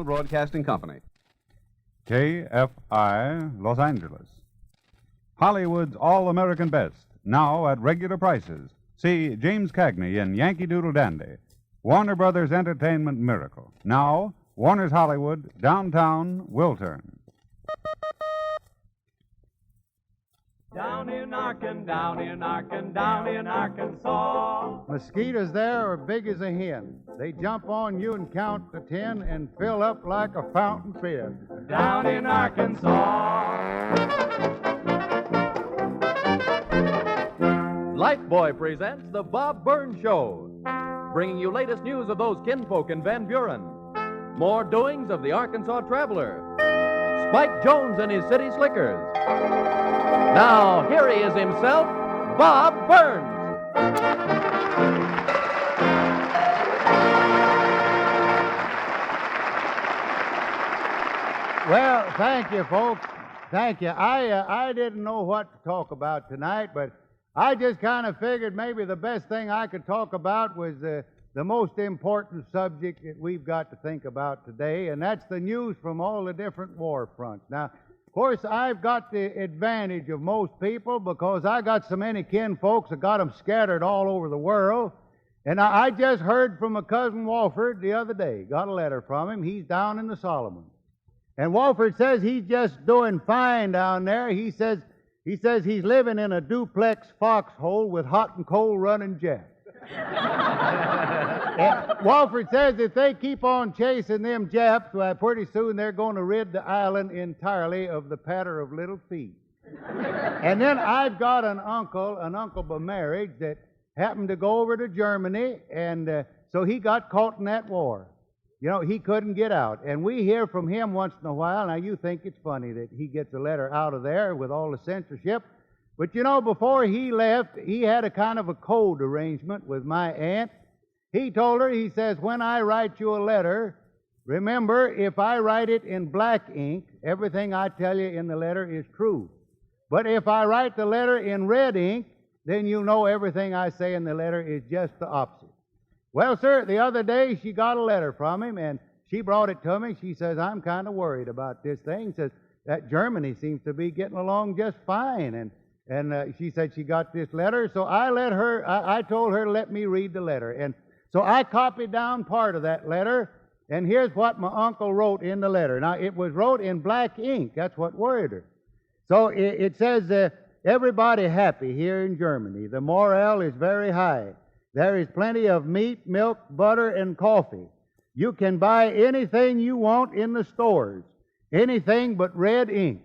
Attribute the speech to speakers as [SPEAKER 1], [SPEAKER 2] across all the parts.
[SPEAKER 1] Broadcasting Company.
[SPEAKER 2] KFI, Los Angeles. Hollywood's all-American best, now at regular prices. See James Cagney in Yankee Doodle Dandy. Warner Brothers Entertainment Miracle. Now, Warner's Hollywood, downtown, Wiltern.
[SPEAKER 3] Down in Arkansas.
[SPEAKER 4] Mosquitoes there are big as a hen. They jump on you and count to 10 and fill up like a fountain pen.
[SPEAKER 3] Down in Arkansas.
[SPEAKER 5] Lifebuoy presents The Bob Burns Show, bringing you latest news of those kinfolk in Van Buren. More doings of the Arkansas traveler. Spike Jones and his city slickers. Now, here he is himself, Bob Burns.
[SPEAKER 4] Well, thank you, folks. Thank you. I didn't know what to talk about tonight, but I just kind of figured maybe the best thing I could talk about was the most important subject that we've got to think about today, and that's the news from all the different war fronts. Now, of course, I've got the advantage of most people because I got so many kin folks. I got them scattered all over the world. And I just heard from a cousin Walford the other day. Got a letter from him. He's down in the Solomons. And Walford says he's just doing fine down there. He says he's living in a duplex foxhole with hot and cold running jets. Walford says if they keep on chasing them Japs, well, pretty soon they're going to rid the island entirely of the patter of little feet. And then I've got an uncle by marriage that happened to go over to Germany, and so he got caught in that war. You know, he couldn't get out. And we hear from him once in a while. Now, you think it's funny that he gets a letter out of there with all the censorship. But, you know, before he left, he had a kind of a code arrangement with my aunt. He told her, he says, when I write you a letter, remember, if I write it in black ink, everything I tell you in the letter is true. But if I write the letter in red ink, then you'll know everything I say in the letter is just the opposite. Well, sir, the other day she got a letter from him, and she brought it to me. She says, I'm kind of worried about this thing. Says, that Germany seems to be getting along just fine. And she said she got this letter, so I told her to let me read the letter. And so I copied down part of that letter, and here's what my uncle wrote in the letter. Now, it was wrote in black ink. That's what worried her. So it says, everybody happy here in Germany. The morale is very high. There is plenty of meat, milk, butter, and coffee. You can buy anything you want in the stores. Anything but red ink.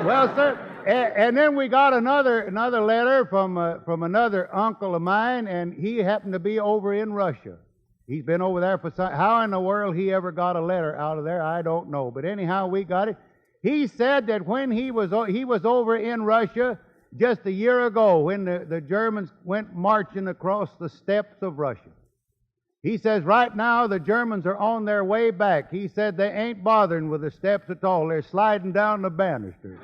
[SPEAKER 4] Well, sir, and then we got another letter from another uncle of mine, and he happened to be over in Russia. He's been over there for how in the world he ever got a letter out of there, I don't know. But anyhow, we got it. He said that when he was over in Russia just a year ago, when the Germans went marching across the steppes of Russia. He says right now the Germans are on their way back. He said they ain't bothering with the steps at all. They're sliding down the banisters.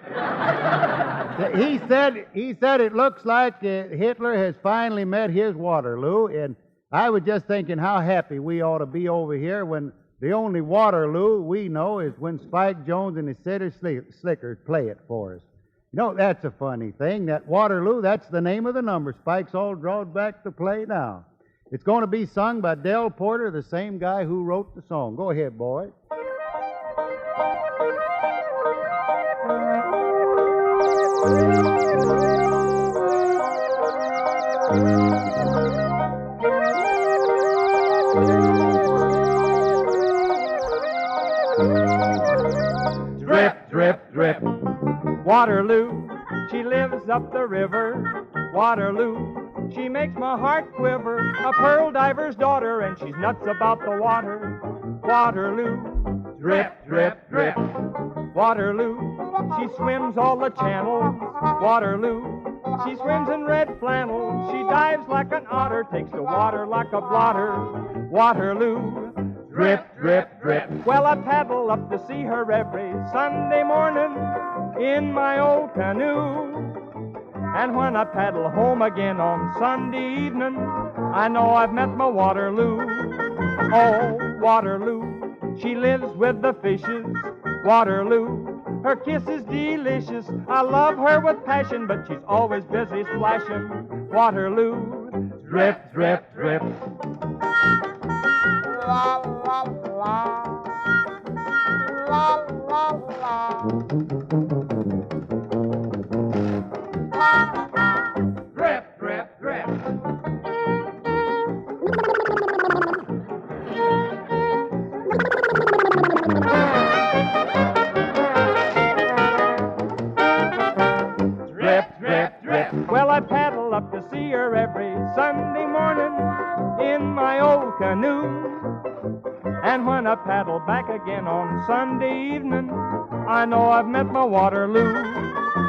[SPEAKER 4] He said it looks like Hitler has finally met his Waterloo, and I was just thinking how happy we ought to be over here when the only Waterloo we know is when Spike Jones and his city slickers play it for us. You know, that's a funny thing. That Waterloo, that's the name of the number. Spike's all drawn back to play now. It's going to be sung by Del Porter, the same guy who wrote the song. Go ahead, boy.
[SPEAKER 3] Drip, drip, drip. Waterloo, she lives up the river. Waterloo, she makes my heart quiver. A pearl diver's daughter, and she's nuts about the water. Waterloo, drip, drip, drip. Waterloo, she swims all the channels. Waterloo, she swims in red flannel. She dives like an otter, takes the water like a blotter. Waterloo, drip, drip, drip. Well, I paddle up to see her every Sunday morning in my old canoe. And when I paddle home again on Sunday evening, I know I've met my Waterloo. Oh, Waterloo, she lives with the fishes. Waterloo, her kiss is delicious. I love her with passion, but she's always busy splashing. Waterloo, drip, drip, drip.
[SPEAKER 1] La la la. La la la.
[SPEAKER 3] Drip, drip, drip. Drip, drip, drip. Well, I paddle up to see her every Sunday morning in my old canoe. And when I paddle back again on Sunday evening, I know I've met my Waterloo.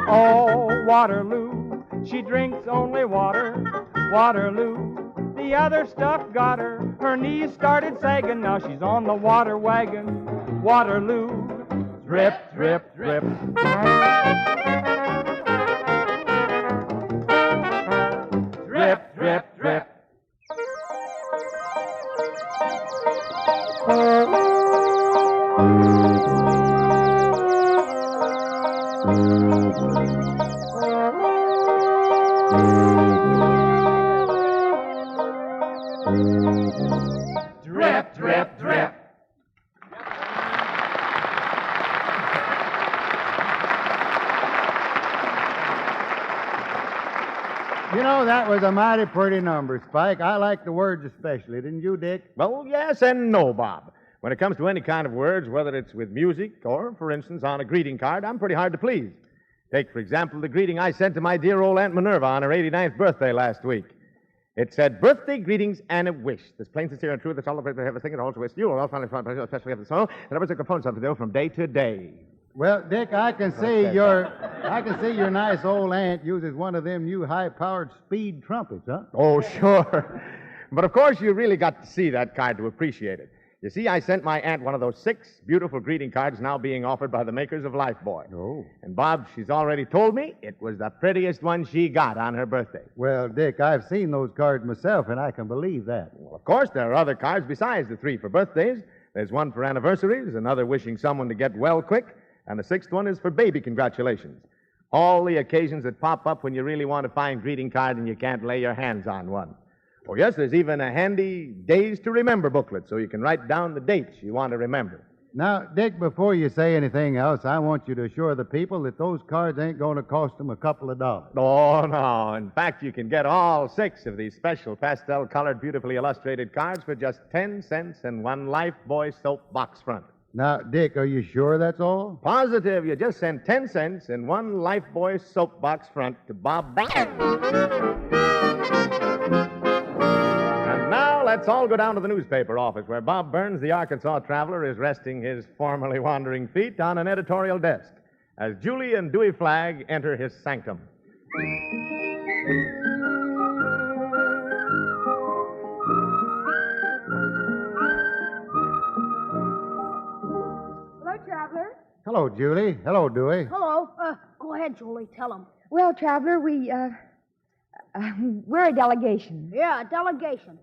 [SPEAKER 3] Oh, Waterloo, she drinks only water. Waterloo, the other stuff got her. Her knees started sagging, now she's on the water wagon. Waterloo, drip, drip, drip. Drip, drip, drip. Drip, drip, drip.
[SPEAKER 4] You know, that was a mighty pretty number, Spike. I like the words especially, didn't you, Dick?
[SPEAKER 6] Well, yes and no, Bob. When it comes to any kind of words, whether it's with music or, for instance, on a greeting card, I'm pretty hard to please. Take, for example, the greeting I sent to my dear old Aunt Minerva on her 89th birthday last week. It said, "Birthday greetings and a wish. This plain, sincere, and true, that's all of it I ever think and also wish you, all finally, especially of the soul, and ever take upon something to do from day to day."
[SPEAKER 4] Well, Dick, I can see your nice old aunt uses one of them new high-powered speed trumpets, huh?
[SPEAKER 6] Oh, sure. But of course, you really got to see that card to appreciate it. You see, I sent my aunt one of those 6 beautiful greeting cards now being offered by the makers of Lifebuoy.
[SPEAKER 4] Oh.
[SPEAKER 6] And Bob, she's already told me it was the prettiest one she got on her birthday.
[SPEAKER 4] Well, Dick, I've seen those cards myself, and I can believe that.
[SPEAKER 6] Well, of course, there are other cards besides the 3 for birthdays. There's one for anniversaries, another wishing someone to get well quick, and the 6th one is for baby congratulations. All the occasions that pop up when you really want to find greeting card and you can't lay your hands on one. Oh, yes, there's even a handy Days to Remember booklet so you can write down the dates you want to remember.
[SPEAKER 4] Now, Dick, before you say anything else, I want you to assure the people that those cards ain't going to cost them a couple of dollars.
[SPEAKER 6] Oh, no. In fact, you can get all 6 of these special pastel-colored, beautifully illustrated cards for just 10 cents and one Lifebuoy soap box front.
[SPEAKER 4] Now, Dick, are you sure that's all?
[SPEAKER 6] Positive. You just send 10 cents and one Lifebuoy soap box front to Bob Burns. And now let's all go down to the newspaper office where Bob Burns, the Arkansas traveler, is resting his formerly wandering feet on an editorial desk as Julie and Dewey Flagg enter his sanctum.
[SPEAKER 1] Hello, Traveler.
[SPEAKER 4] Hello, Julie. Hello, Dewey.
[SPEAKER 1] Hello. Go ahead, Julie. Tell him.
[SPEAKER 7] Well, Traveler, we're a delegation.
[SPEAKER 1] Yeah, a delegation.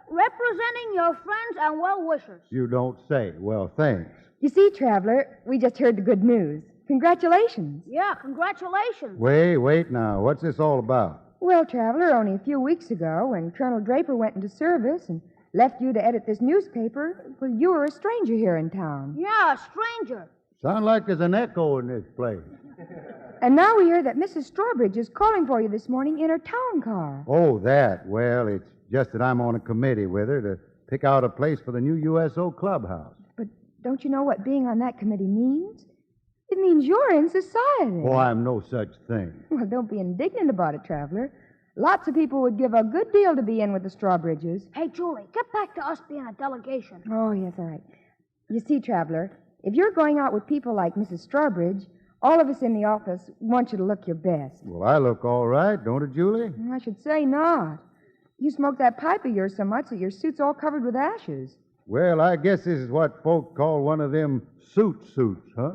[SPEAKER 1] Representing your friends and well-wishers.
[SPEAKER 4] You don't say. Well, thanks.
[SPEAKER 7] You see, Traveler, we just heard the good news. Congratulations.
[SPEAKER 1] Yeah, congratulations.
[SPEAKER 4] Wait now. What's this all about?
[SPEAKER 7] Well, Traveler, only a few weeks ago, when Colonel Draper went into service and left you to edit this newspaper, well, you were a stranger here in town.
[SPEAKER 1] Yeah, a stranger.
[SPEAKER 4] Sound like there's an echo in this place.
[SPEAKER 7] And now we hear that Mrs. Strawbridge is calling for you this morning in her town car.
[SPEAKER 4] Oh, that. Well, it's just that I'm on a committee with her to pick out a place for the new USO clubhouse.
[SPEAKER 7] But don't you know what being on that committee means? It means you're in society.
[SPEAKER 4] Oh, I'm no such thing.
[SPEAKER 7] Well, don't be indignant about it, Traveler. Lots of people would give a good deal to be in with the Strawbridges.
[SPEAKER 1] Hey, Julie, get back to us being a delegation.
[SPEAKER 7] Oh, yes, all right. You see, Traveler, if you're going out with people like Mrs. Strawbridge, all of us in the office want you to look your best.
[SPEAKER 4] Well, I look all right, don't it, Julie?
[SPEAKER 7] I should say not. You smoke that pipe of yours so much that your suit's all covered with ashes.
[SPEAKER 4] Well, I guess this is what folk call one of them suits, huh?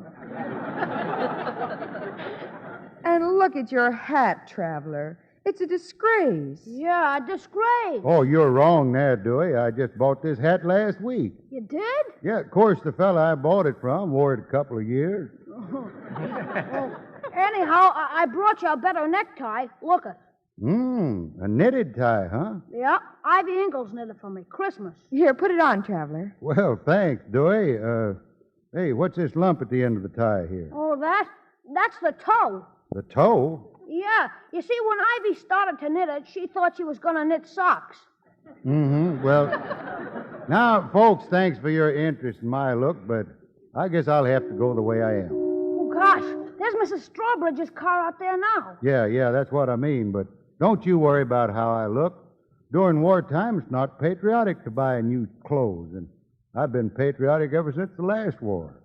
[SPEAKER 7] And look at your hat, Traveler. It's a disgrace.
[SPEAKER 1] Yeah, a disgrace.
[SPEAKER 4] Oh, you're wrong there, Dewey. I just bought this hat last week.
[SPEAKER 1] You did?
[SPEAKER 4] Yeah, of course, the fella I bought it from wore it a couple of years.
[SPEAKER 1] Anyhow, I brought you a better necktie. Look it.
[SPEAKER 4] A knitted tie, huh?
[SPEAKER 1] Yeah, Ivy Ingalls knitted for me. Christmas.
[SPEAKER 7] Here, put it on, Traveler.
[SPEAKER 4] Well, thanks, Dewey. Hey, what's this lump at the end of the tie here?
[SPEAKER 1] Oh, that's the toe.
[SPEAKER 4] The toe?
[SPEAKER 1] Yeah. You see, when Ivy started to knit it, she thought she was going to knit socks.
[SPEAKER 4] Well, now, folks, thanks for your interest in my look, but I guess I'll have to go the way I am.
[SPEAKER 1] Oh, gosh. There's Mrs. Strawbridge's car out there now.
[SPEAKER 4] Yeah, that's what I mean, but don't you worry about how I look. During wartime, it's not patriotic to buy new clothes, and I've been patriotic ever since the last war.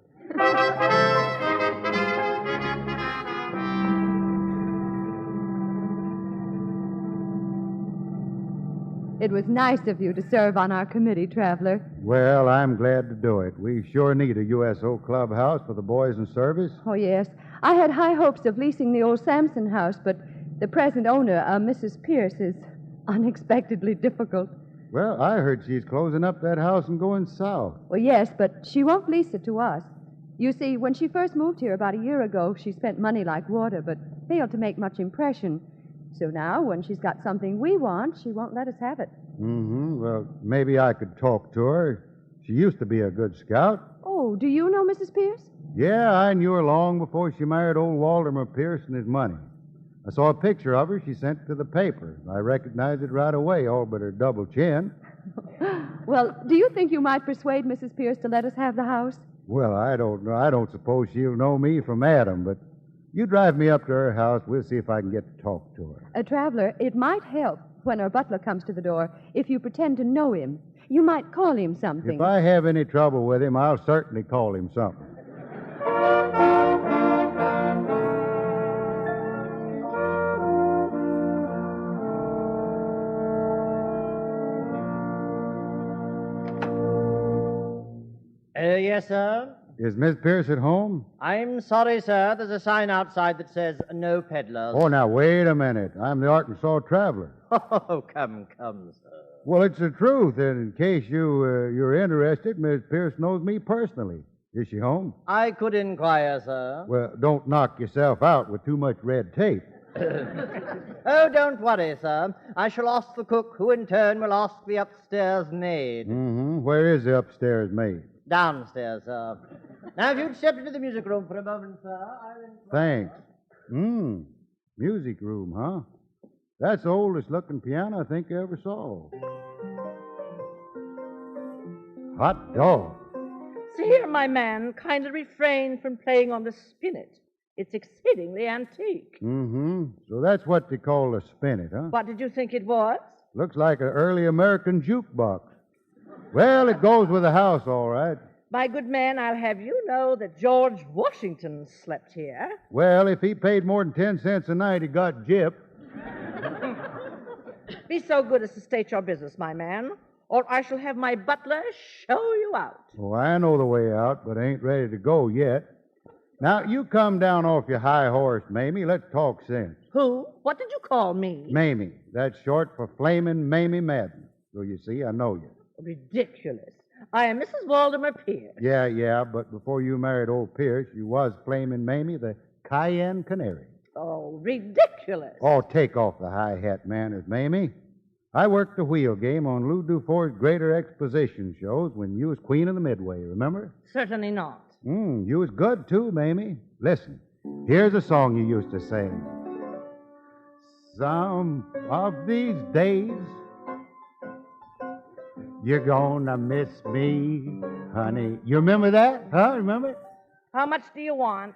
[SPEAKER 8] It was nice of you to serve on our committee, Traveler.
[SPEAKER 4] Well, I'm glad to do it. We sure need a USO clubhouse for the boys in service.
[SPEAKER 8] Oh, yes. I had high hopes of leasing the old Sampson house, but the present owner, Mrs. Pierce, is unexpectedly difficult.
[SPEAKER 4] Well, I heard she's closing up that house and going south.
[SPEAKER 8] Well, yes, but she won't lease it to us. You see, when she first moved here about a year ago, she spent money like water, but failed to make much impression. So now, when she's got something we want, she won't let us have it.
[SPEAKER 4] Well, maybe I could talk to her. She used to be a good scout.
[SPEAKER 8] Oh, do you know Mrs. Pierce?
[SPEAKER 4] Yeah, I knew her long before she married old Waldemar Pierce and his money. I saw a picture of her she sent to the paper. I recognized it right away, all but her double chin.
[SPEAKER 8] Well, do you think you might persuade Mrs. Pierce to let us have the house?
[SPEAKER 4] Well, I don't know. I don't suppose she'll know me from Adam, but you drive me up to her house. We'll see if I can get to talk to her.
[SPEAKER 8] Traveler, it might help when our butler comes to the door if you pretend to know him. You might call him something.
[SPEAKER 4] If I have any trouble with him, I'll certainly call him something.
[SPEAKER 9] Yes, sir?
[SPEAKER 4] Is Miss Pierce at home?
[SPEAKER 9] I'm sorry, sir. There's a sign outside that says no peddlers.
[SPEAKER 4] Oh, now, wait a minute. I'm the Arkansas Traveler.
[SPEAKER 9] Oh, come, sir.
[SPEAKER 4] Well, it's the truth, and in case you're interested, Miss Pierce knows me personally. Is she home?
[SPEAKER 9] I could inquire, sir.
[SPEAKER 4] Well, don't knock yourself out with too much red tape.
[SPEAKER 9] Oh, don't worry, sir. I shall ask the cook, who in turn will ask the upstairs maid.
[SPEAKER 4] Where is the upstairs maid?
[SPEAKER 9] Downstairs, sir. Now, if you'd step into the music room for a moment, sir, I'll
[SPEAKER 4] Thanks. Music room, huh? That's the oldest looking piano I think I ever saw. Hot dog.
[SPEAKER 10] See here, my man, kindly refrain from playing on the spinet. It's exceedingly antique.
[SPEAKER 4] So that's what they call a spinet, huh?
[SPEAKER 10] What did you think it was?
[SPEAKER 4] Looks like an early American jukebox. Well, it goes with the house, all right.
[SPEAKER 10] My good man, I'll have you know that George Washington slept here.
[SPEAKER 4] Well, if he paid more than 10 cents a night, he got gypped.
[SPEAKER 10] Be so good as to state your business, my man, or I shall have my butler show you out.
[SPEAKER 4] Oh, I know the way out, but I ain't ready to go yet. Now, you come down off your high horse, Mamie. Let's talk sense.
[SPEAKER 10] Who? What did you call me?
[SPEAKER 4] Mamie. That's short for Flamin' Mamie Madden. So you see, I know you.
[SPEAKER 10] Ridiculous. I am Mrs. Waldemar Pierce.
[SPEAKER 4] Yeah, but before you married old Pierce, you was Flamin' Mamie, the Cayenne Canary.
[SPEAKER 10] Oh, ridiculous.
[SPEAKER 4] Oh, take off the high hat manners, Mamie. I worked the wheel game on Lou Dufour's Greater Exposition shows when you was Queen of the Midway, remember?
[SPEAKER 10] Certainly not.
[SPEAKER 4] You was good, too, Mamie. Listen, here's a song you used to sing. Some of these days, you're gonna miss me, honey. You remember that? Huh? Remember?
[SPEAKER 10] How much do you want?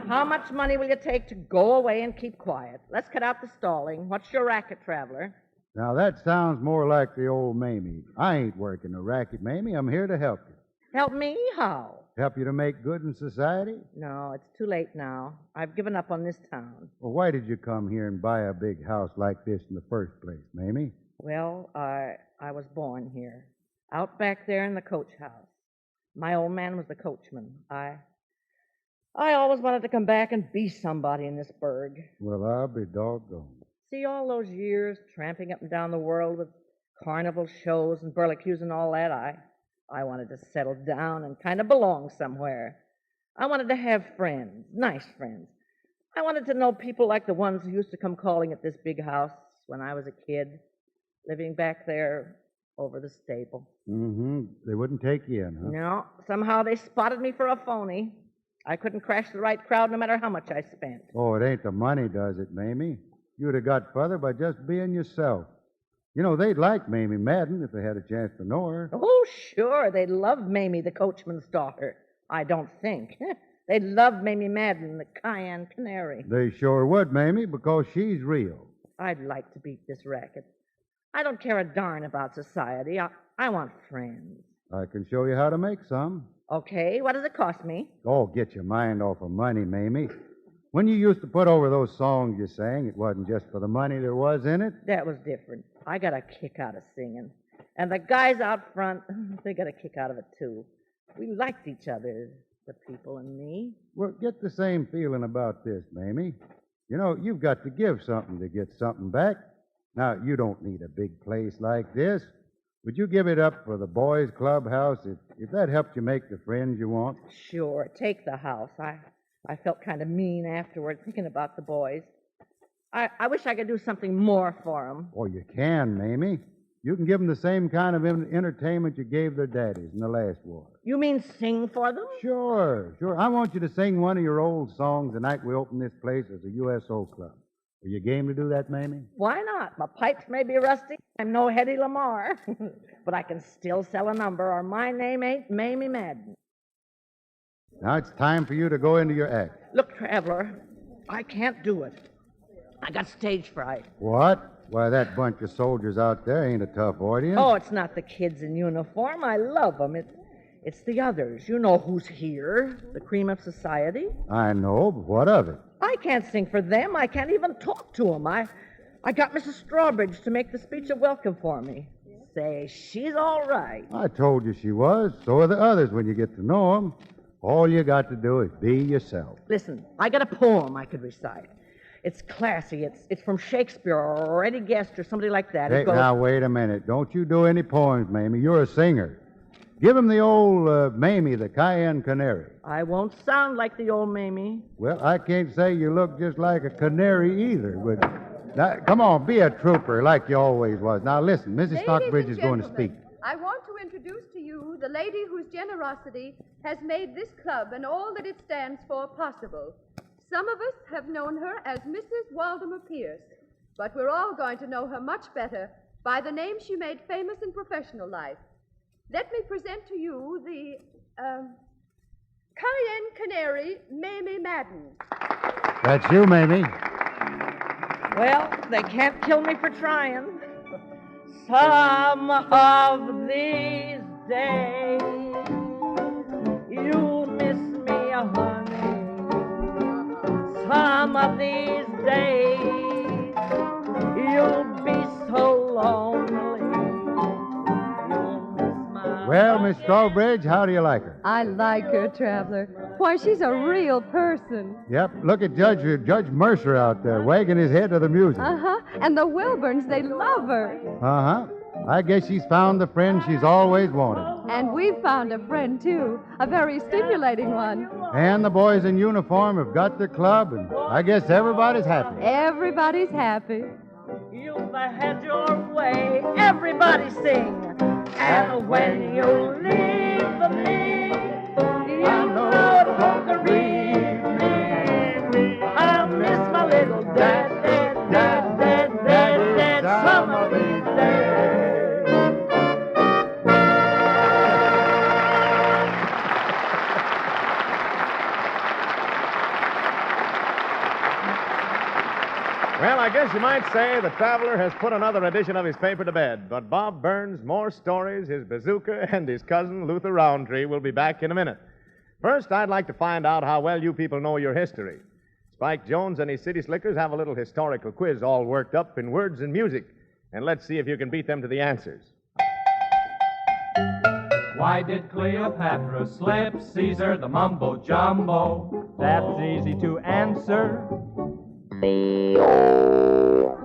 [SPEAKER 10] How much money will you take to go away and keep quiet? Let's cut out the stalling. What's your racket, Traveler?
[SPEAKER 4] Now, that sounds more like the old Mamie. I ain't working a racket, Mamie. I'm here to help you.
[SPEAKER 10] Help me? How?
[SPEAKER 4] Help you to make good in society?
[SPEAKER 10] No, it's too late now. I've given up on this town.
[SPEAKER 4] Well, why did you come here and buy a big house like this in the first place, Mamie?
[SPEAKER 10] Well, I was born here, out back there in the coach house. My old man was the coachman. I always wanted to come back and be somebody in this burg.
[SPEAKER 4] Well, I'll be doggone.
[SPEAKER 10] See, all those years tramping up and down the world with carnival shows and burlicues and all that, I wanted to settle down and kind of belong somewhere. I wanted to have friends, nice friends. I wanted to know people like the ones who used to come calling at this big house when I was a kid, living back there over the stable.
[SPEAKER 4] Mm-hmm. They wouldn't take you in, huh?
[SPEAKER 10] No, somehow they spotted me for a phony. I couldn't crash the right crowd no matter how much I spent.
[SPEAKER 4] Oh, it ain't the money, does it, Mamie? You'd have got further by just being yourself. You know, they'd like Mamie Madden if they had a chance to know her.
[SPEAKER 10] Oh, sure, they'd love Mamie, the coachman's daughter. I don't think. They'd love Mamie Madden, the Cayenne Canary.
[SPEAKER 4] They sure would, Mamie, because she's real.
[SPEAKER 10] I'd like to beat this racket. I don't care a darn about society. I want friends.
[SPEAKER 4] I can show you how to make some.
[SPEAKER 10] Okay, what does it cost me?
[SPEAKER 4] Oh, get your mind off of money, Mamie. When you used to put over those songs you sang, it wasn't just for the money there was in it.
[SPEAKER 10] That was different. I got a kick out of singing. And the guys out front, they got a kick out of it, too. We liked each other, the people and me.
[SPEAKER 4] Well, get the same feeling about this, Mamie. You know, you've got to give something to get something back. Now, you don't need a big place like this. Would you give it up for the boys' clubhouse if that helped you make the friends you want?
[SPEAKER 10] Sure, take the house. I felt kind of mean afterward thinking about the boys. I wish I could do something more for them.
[SPEAKER 4] Oh, you can, Mamie. You can give them the same kind of entertainment you gave their daddies in the last war.
[SPEAKER 10] You mean sing for them?
[SPEAKER 4] Sure. I want you to sing one of your old songs the night we open this place as a USO club. Are you game to do that, Mamie?
[SPEAKER 10] Why not? My pipes may be rusty. I'm no Hetty Lamar. But I can still sell a number, or my name ain't Mamie Madden.
[SPEAKER 4] Now it's time for you to go into your act.
[SPEAKER 10] Look, Traveler, I can't do it. I got stage fright.
[SPEAKER 4] What? Why, that bunch of soldiers out there ain't a tough audience.
[SPEAKER 10] Oh, it's not the kids in uniform. I love them. It's the others. You know who's here, the cream of society.
[SPEAKER 4] I know, but what of it?
[SPEAKER 10] I can't sing for them. I can't even talk to them. I got Mrs. Strawbridge to make the speech of welcome for me. Say, she's all right.
[SPEAKER 4] I told you she was. So are the others when you get to know them. All you got to do is be yourself.
[SPEAKER 10] Listen, I got a poem I could recite. It's classy. It's from Shakespeare or Eddie Guest or somebody like that.
[SPEAKER 4] Hey, now, wait a minute. Don't you do any poems, Mamie. You're a singer. Give him the old Mamie, the Cayenne Canary.
[SPEAKER 10] I won't sound like the old Mamie.
[SPEAKER 4] Well, I can't say you look just like a canary either, but now, come on, be a trooper like you always was. Now, listen, Mrs. Stockbridge is going to speak.
[SPEAKER 8] I want to introduce to you the lady whose generosity has made this club and all that it stands for possible. Some of us have known her as Mrs. Waldemar Pierce, but we're all going to know her much better by the name she made famous in professional life. Let me present to you the Cayenne Canary, Mamie Madden.
[SPEAKER 4] That's you, Mamie.
[SPEAKER 10] Well, they can't kill me for trying. Some of these days, you'll miss me, honey. Some of these days, you'll be so lonely. You'll miss my
[SPEAKER 4] Well, Miss Strawbridge, how do you like her?
[SPEAKER 8] I like her, Traveler. Why, she's a real person.
[SPEAKER 4] Yep, look at Judge Mercer out there, wagging his head to the music.
[SPEAKER 8] Uh-huh. And the Wilburns, they love her.
[SPEAKER 4] Uh-huh. I guess she's found the friend she's always wanted.
[SPEAKER 8] And we've found a friend, too. A very stimulating one.
[SPEAKER 4] And the boys in uniform have got their club, and I guess everybody's happy.
[SPEAKER 8] Everybody's happy.
[SPEAKER 10] You've had your way, everybody sing. And when you leave me, you know it won't grieve me. I'll miss my little dad, some of these days.
[SPEAKER 6] Well, I guess you might say the Traveler has put another edition of his paper to bed. But Bob Burns' more stories, his bazooka, and his cousin Luther Roundtree will be back in a minute. First, I'd like to find out how well you people know your history. Spike Jones and his City Slickers have a little historical quiz all worked up in words and music. And let's see if you can beat them to the answers.
[SPEAKER 5] Why did Cleopatra slip Caesar the mumbo-jumbo?
[SPEAKER 3] That's easy to answer.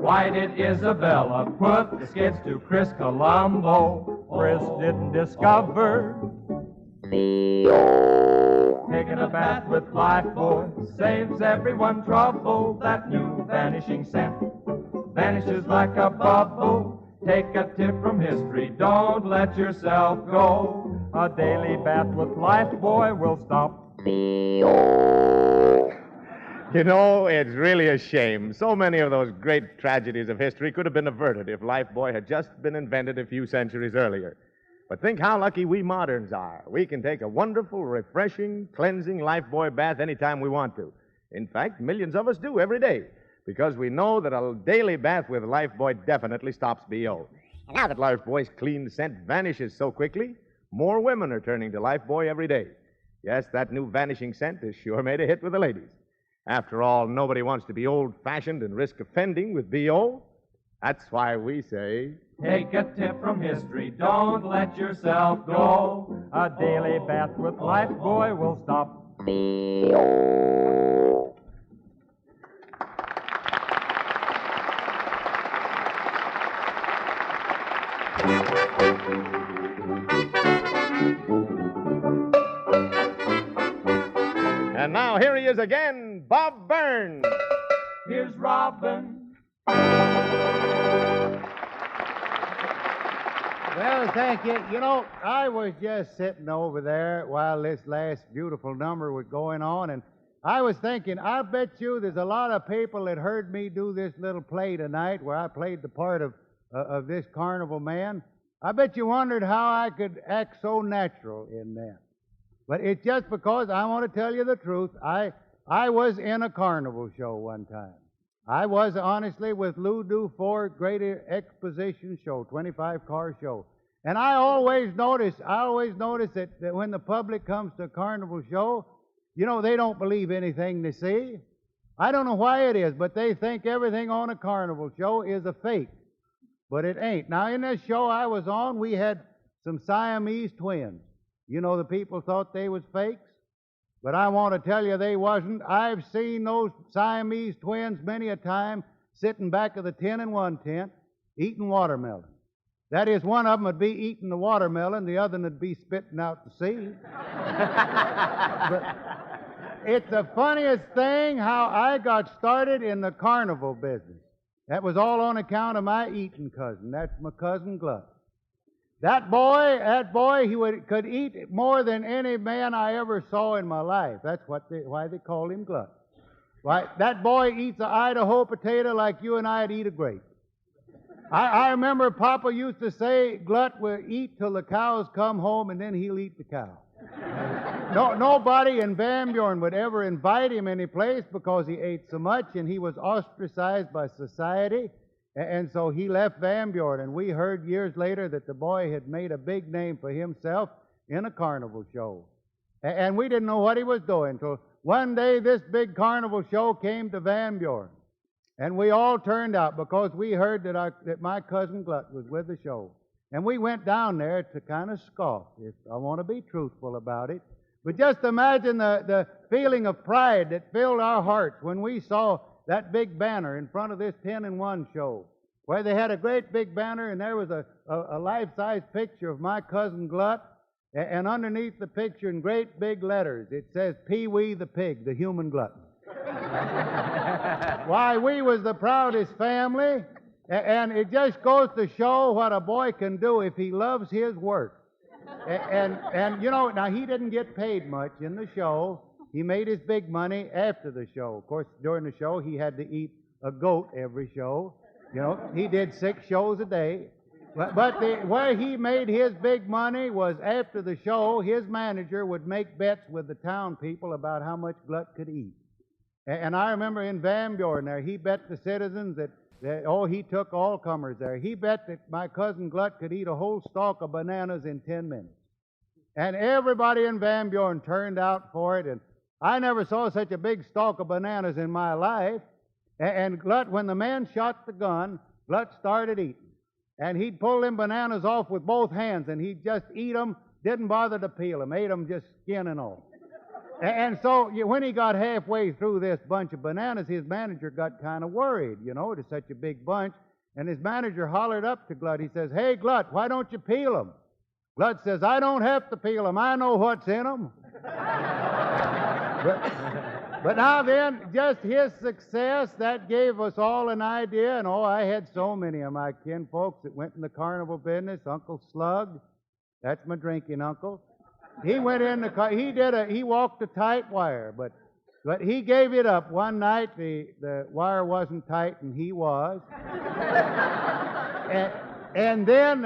[SPEAKER 5] Why did Isabella put the skids to Chris Colombo?
[SPEAKER 3] Chris didn't discover.
[SPEAKER 5] Taking a bath with Lifebuoy saves everyone trouble. That new vanishing scent vanishes like a bubble. Take a tip from history, don't let yourself go.
[SPEAKER 3] A daily bath with Lifebuoy will stop.
[SPEAKER 6] You know, it's really a shame. So many of those great tragedies of history could have been averted if Lifebuoy had just been invented a few centuries earlier. But think how lucky we moderns are. We can take a wonderful, refreshing, cleansing Lifebuoy bath anytime we want to. In fact, millions of us do every day, because we know that a daily bath with Lifebuoy definitely stops BO. And now that Lifebuoy's clean scent vanishes so quickly, more women are turning to Lifebuoy every day. Yes, that new vanishing scent has sure made a hit with the ladies. After all, nobody wants to be old-fashioned and risk offending with BO. That's why we say,
[SPEAKER 5] take a tip from history, don't let yourself go.
[SPEAKER 3] A daily bath with Lifebuoy will stop.
[SPEAKER 6] And now here he is again, Bob Burns.
[SPEAKER 5] Here's Robin.
[SPEAKER 4] Well, thank you. You know, I was just sitting over there while this last beautiful number was going on, and I was thinking, I bet you there's a lot of people that heard me do this little play tonight where I played the part of this carnival man. I bet you wondered how I could act so natural in that. But it's just because I want to tell you the truth. I was in a carnival show one time. I was, honestly, with Lou Dufour, great exposition show, 25-car show. And I always notice that when the public comes to a carnival show, you know, they don't believe anything they see. I don't know why it is, but they think everything on a carnival show is a fake. But it ain't. Now, in this show I was on, we had some Siamese twins. You know, the people thought they was fakes. But I want to tell you they wasn't. I've seen those Siamese twins many a time sitting back of the 10-in-1 tent eating watermelon. That is, one of them would be eating the watermelon, the other would be spitting out the seed. But it's the funniest thing how I got started in the carnival business. That was all on account of my eating cousin. That's my cousin Glut. That boy, could eat more than any man I ever saw in my life. That's why they call him Glut. Why, that boy eats an Idaho potato like you and I'd eat a grape. I remember Papa used to say, Glut will eat till the cows come home and then he'll eat the cow. Nobody in Van Buren would ever invite him any place because he ate so much, and he was ostracized by society. And so he left Van Buren, and we heard years later that the boy had made a big name for himself in a carnival show. And we didn't know what he was doing until one day this big carnival show came to Van Buren. And we all turned out because we heard that my cousin Glut was with the show. And we went down there to kind of scoff, if I want to be truthful about it. But just imagine the feeling of pride that filled our hearts when we saw that big banner in front of this 10-in-1 show, where they had a great big banner, and there was a life-size picture of my cousin Glut, and underneath the picture in great big letters, it says, Pee-wee the pig, the human glutton. Why, we was the proudest family, and it just goes to show what a boy can do if he loves his work. And you know, now he didn't get paid much in the show. He made his big money after the show. Of course, during the show, he had to eat a goat every show. You know, he did 6 shows a day. But where he made his big money was after the show, his manager would make bets with the town people about how much Glut could eat. And I remember in Van Buren there, he bet the citizens that he took all comers there. He bet that my cousin Glut could eat a whole stalk of bananas in 10 minutes. And everybody in Van Buren turned out for it, and I never saw such a big stalk of bananas in my life. And Glut, when the man shot the gun, Glut started eating. And he'd pull them bananas off with both hands, and he'd just eat them Didn't bother to peel them, ate them just skin and all. And so when he got halfway through this bunch of bananas, his manager got kind of worried, you know, it is such a big bunch. And his manager hollered up to Glut. He says, "Hey, Glut, why don't you peel them?" Glut says, "I don't have to peel them. I know what's in them." But now then, just his success, that gave us all an idea. And oh, I had so many of my kinfolks that went in the carnival business. Uncle Slug, that's my drinking uncle. He went in the car. He walked a tight wire, but he gave it up. One night the wire wasn't tight, and he was. and then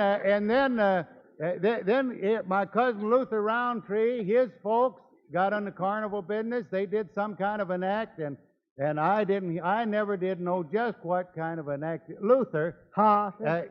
[SPEAKER 4] my cousin Luther Roundtree, his folks got on the carnival business. They did some kind of an act, and I never did know just what kind of an act. Luther,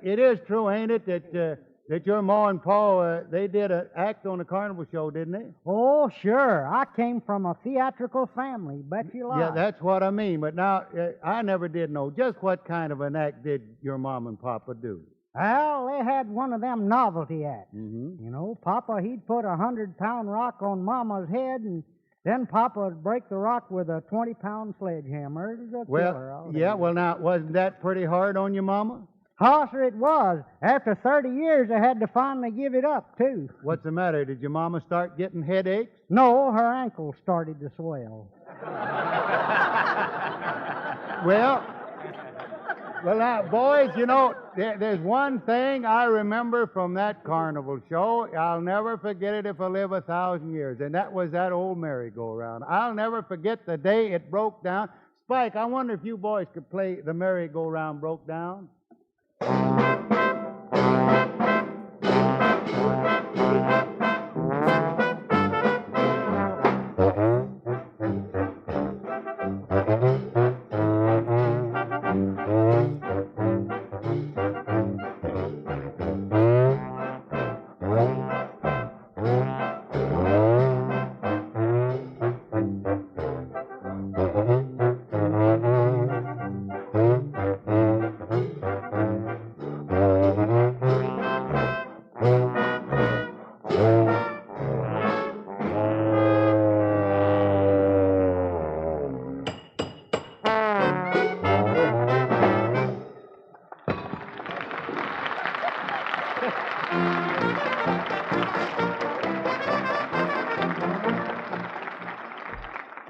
[SPEAKER 4] it is true, ain't it, that your ma and pa, they did an act on the carnival show, didn't they?
[SPEAKER 11] Oh, sure. I came from a theatrical family, bet you lie.
[SPEAKER 4] Yeah, that's what I mean. But now, I never did know just what kind of an act did your mom and papa do.
[SPEAKER 11] Well, they had one of them novelty acts.
[SPEAKER 4] Mm-hmm.
[SPEAKER 11] You know, Papa, he'd put a 100-pound rock on Mama's head, and then Papa would break the rock with a 20-pound sledgehammer. It was a killer.
[SPEAKER 4] Well, now, wasn't that pretty hard on your mama?
[SPEAKER 11] Oh, sir, it was. After 30 years, I had to finally give it up, too.
[SPEAKER 4] What's the matter? Did your mama start getting headaches?
[SPEAKER 11] No, her ankle started to swell.
[SPEAKER 4] Well, now, boys, you know, there's one thing I remember from that carnival show. I'll never forget it if I live 1,000 years, and that was that old merry-go-round. I'll never forget the day it broke down. Spike, I wonder if you boys could play The Merry-Go-Round Broke Down.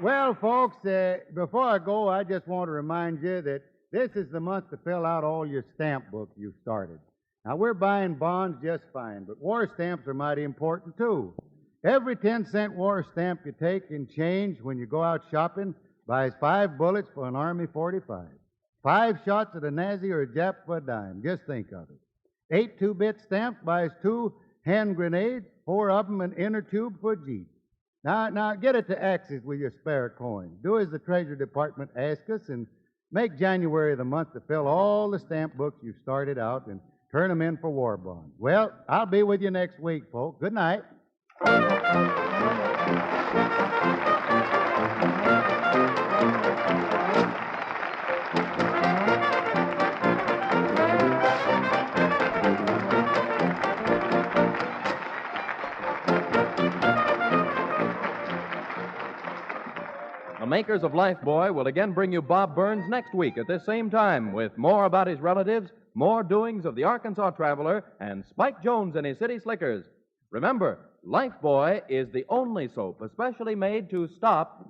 [SPEAKER 4] Well, folks, before I go, I just want to remind you that this is the month to fill out all your stamp books you've started. Now, we're buying bonds just fine, but war stamps are mighty important, too. Every 10-cent war stamp you take in change when you go out shopping buys 5 bullets for an Army 45. 5 shots at a Nazi or a Jap for a dime. Just think of it. 8 2-bit stamps buys 2 hand grenades, 4 of them an inner tube for a Jeep. Now, get it to Axis with your spare coin. Do as the Treasury Department asks us, and make January the month to fill all the stamp books you started out and turn them in for war bonds. Well, I'll be with you next week, folks. Good night.
[SPEAKER 5] The makers of Lifebuoy will again bring you Bob Burns next week at this same time with more about his relatives, more doings of the Arkansas Traveler, and Spike Jones and his City Slickers. Remember, Lifebuoy is the only soap especially made to stop